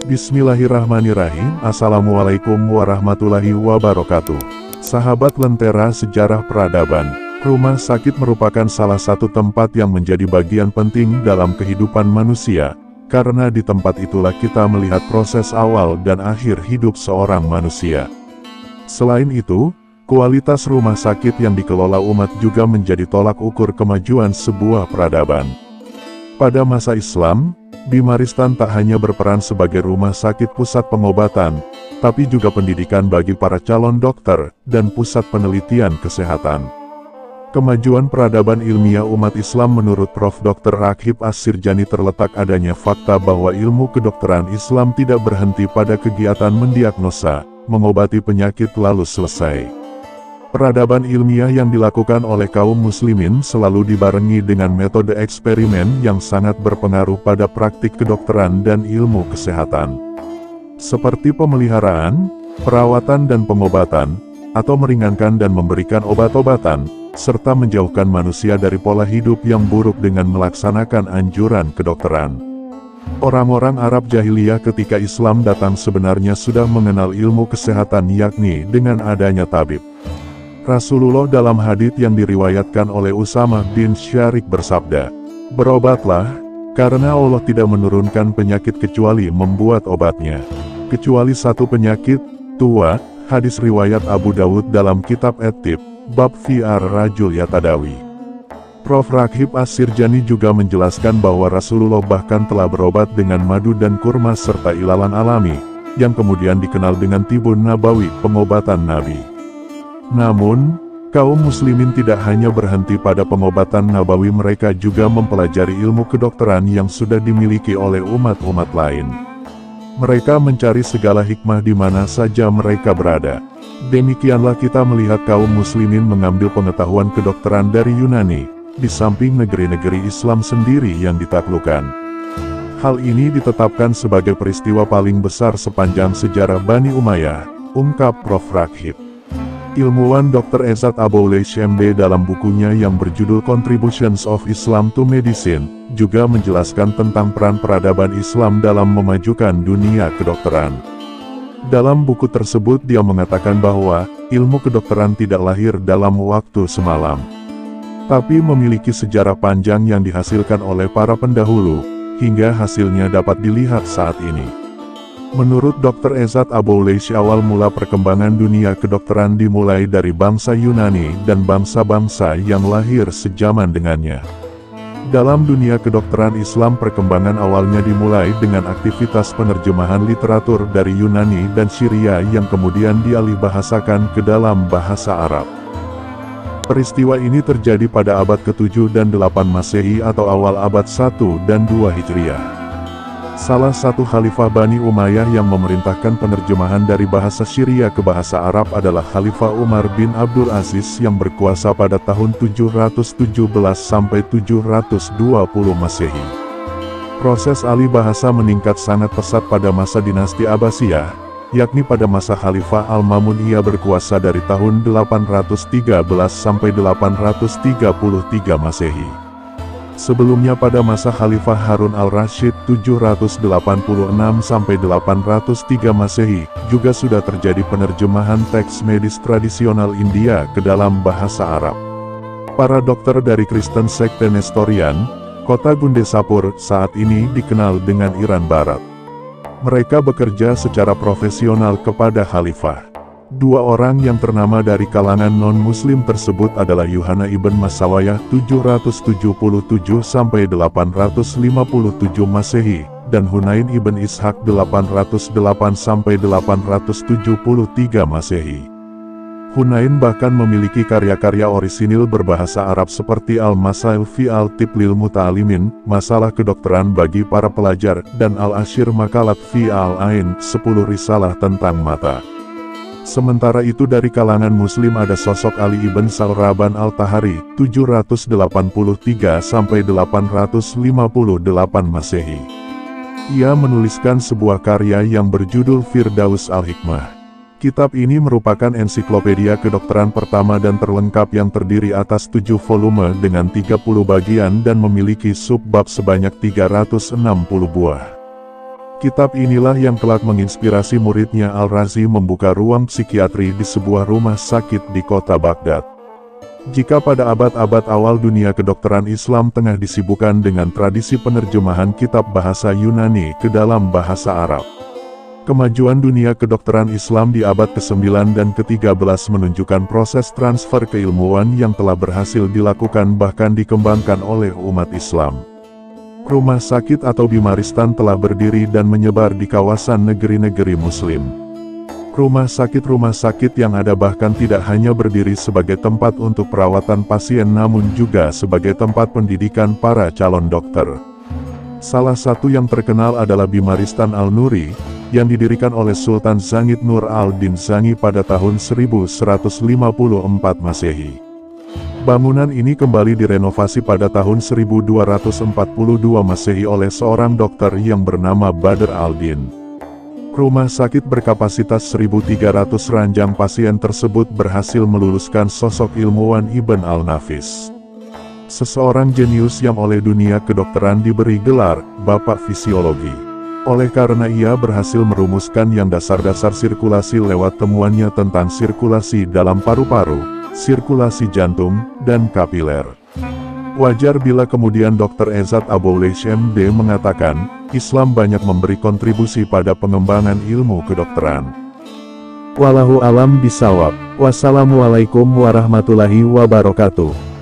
Bismillahirrahmanirrahim. Assalamualaikum warahmatullahi wabarakatuh. Sahabat Lentera Sejarah Peradaban, rumah sakit merupakan salah satu tempat yang menjadi bagian penting dalam kehidupan manusia, karena di tempat itulah kita melihat proses awal dan akhir hidup seorang manusia. Selain itu, kualitas rumah sakit yang dikelola umat juga menjadi tolak ukur kemajuan sebuah peradaban. Pada masa Islam, Bimaristan tak hanya berperan sebagai rumah sakit pusat pengobatan, tapi juga pendidikan bagi para calon dokter, dan pusat penelitian kesehatan. Kemajuan peradaban ilmiah umat Islam menurut Prof. Dr. Raghib As-Sirjani terletak adanya fakta bahwa ilmu kedokteran Islam tidak berhenti pada kegiatan mendiagnosa, mengobati penyakit lalu selesai. Peradaban ilmiah yang dilakukan oleh kaum muslimin selalu dibarengi dengan metode eksperimen yang sangat berpengaruh pada praktik kedokteran dan ilmu kesehatan. Seperti pemeliharaan, perawatan dan pengobatan, atau meringankan dan memberikan obat-obatan, serta menjauhkan manusia dari pola hidup yang buruk dengan melaksanakan anjuran kedokteran. Orang-orang Arab jahiliyah ketika Islam datang sebenarnya sudah mengenal ilmu kesehatan yakni dengan adanya tabib. Rasulullah dalam hadits yang diriwayatkan oleh Usamah bin Syarik bersabda, "Berobatlah, karena Allah tidak menurunkan penyakit kecuali membuat obatnya. Kecuali satu penyakit, tua." Hadis riwayat Abu Dawud dalam kitab At-Tib, bab Fi'ar Rajul Yatadawi. Prof. Raghib As-Sirjani juga menjelaskan bahwa Rasulullah bahkan telah berobat dengan madu dan kurma serta ilalan alami, yang kemudian dikenal dengan Tibun Nabawi, pengobatan Nabi. Namun, kaum muslimin tidak hanya berhenti pada pengobatan nabawi, mereka juga mempelajari ilmu kedokteran yang sudah dimiliki oleh umat-umat lain. Mereka mencari segala hikmah di mana saja mereka berada. Demikianlah kita melihat kaum muslimin mengambil pengetahuan kedokteran dari Yunani, di samping negeri-negeri Islam sendiri yang ditaklukkan. Hal ini ditetapkan sebagai peristiwa paling besar sepanjang sejarah Bani Umayyah, ungkap Prof. Raghib. Ilmuwan Dr. Ezat Aboulaish MD dalam bukunya yang berjudul Contributions of Islam to Medicine, juga menjelaskan tentang peran peradaban Islam dalam memajukan dunia kedokteran. Dalam buku tersebut dia mengatakan bahwa, ilmu kedokteran tidak lahir dalam waktu semalam, tapi memiliki sejarah panjang yang dihasilkan oleh para pendahulu, hingga hasilnya dapat dilihat saat ini. Menurut Dr. Ezat Aboulaish, awal mula perkembangan dunia kedokteran dimulai dari bangsa Yunani dan bangsa-bangsa yang lahir sejaman dengannya. Dalam dunia kedokteran Islam, perkembangan awalnya dimulai dengan aktivitas penerjemahan literatur dari Yunani dan Syria yang kemudian dialihbahasakan ke dalam bahasa Arab. Peristiwa ini terjadi pada abad ke-7 dan 8 Masehi atau awal abad 1 dan 2 Hijriah. Salah satu khalifah Bani Umayyah yang memerintahkan penerjemahan dari bahasa Syria ke bahasa Arab adalah Khalifah Umar bin Abdul Aziz yang berkuasa pada tahun 717 sampai 720 Masehi. Proses alih bahasa meningkat sangat pesat pada masa dinasti Abbasiyah, yakni pada masa Khalifah Al-Mamun. Ia berkuasa dari tahun 813 sampai 833 Masehi. Sebelumnya pada masa Khalifah Harun al-Rasyid 786 sampai 803 Masehi, juga sudah terjadi penerjemahan teks medis tradisional India ke dalam bahasa Arab. Para dokter dari Kristen sekte Nestorian, kota Gundesapur saat ini dikenal dengan Iran Barat. Mereka bekerja secara profesional kepada Khalifah. Dua orang yang ternama dari kalangan non-muslim tersebut adalah Yuhana ibn Masawayah 777 sampai 857 Masehi, dan Hunain ibn Ishaq 808 sampai 873 Masehi. Hunain bahkan memiliki karya-karya orisinil berbahasa Arab seperti Al-Masail fi al-Tib lil Muta'alimin, masalah kedokteran bagi para pelajar, dan Al-Ashir Makalat fi al-Ain, 10 risalah tentang mata. Sementara itu dari kalangan muslim ada sosok Ali ibn Salraban al-Tahari, 783-858 Masehi. Ia menuliskan sebuah karya yang berjudul Firdaus al-Hikmah. Kitab ini merupakan ensiklopedia kedokteran pertama dan terlengkap yang terdiri atas 7 volume dengan 30 bagian dan memiliki subbab sebanyak 360 buah. Kitab inilah yang kelak menginspirasi muridnya Al-Razi membuka ruang psikiatri di sebuah rumah sakit di kota Baghdad. Jika pada abad-abad awal dunia kedokteran Islam tengah disibukkan dengan tradisi penerjemahan kitab bahasa Yunani ke dalam bahasa Arab, kemajuan dunia kedokteran Islam di abad ke-9 dan ke-13 menunjukkan proses transfer keilmuan yang telah berhasil dilakukan bahkan dikembangkan oleh umat Islam. Rumah sakit atau bimaristan telah berdiri dan menyebar di kawasan negeri-negeri Muslim. Rumah sakit yang ada bahkan tidak hanya berdiri sebagai tempat untuk perawatan pasien namun juga sebagai tempat pendidikan para calon dokter. Salah satu yang terkenal adalah Bimaristan Al-Nuri, yang didirikan oleh Sultan Zangid Nur al-Din Zangi pada tahun 1154 Masehi. Bangunan ini kembali direnovasi pada tahun 1242 Masehi oleh seorang dokter yang bernama Badr al-Din. Rumah sakit berkapasitas 1.300 ranjang pasien tersebut berhasil meluluskan sosok ilmuwan Ibn al-Nafis. Seseorang jenius yang oleh dunia kedokteran diberi gelar Bapak Fisiologi. Oleh karena ia berhasil merumuskan yang dasar-dasar sirkulasi lewat temuannya tentang sirkulasi dalam paru-paru, sirkulasi jantung, dan kapiler. Wajar bila kemudian Dr. Ezzat Aboulaish MD mengatakan, Islam banyak memberi kontribusi pada pengembangan ilmu kedokteran. Wallahu alam bisawab. Wassalamualaikum warahmatullahi wabarakatuh.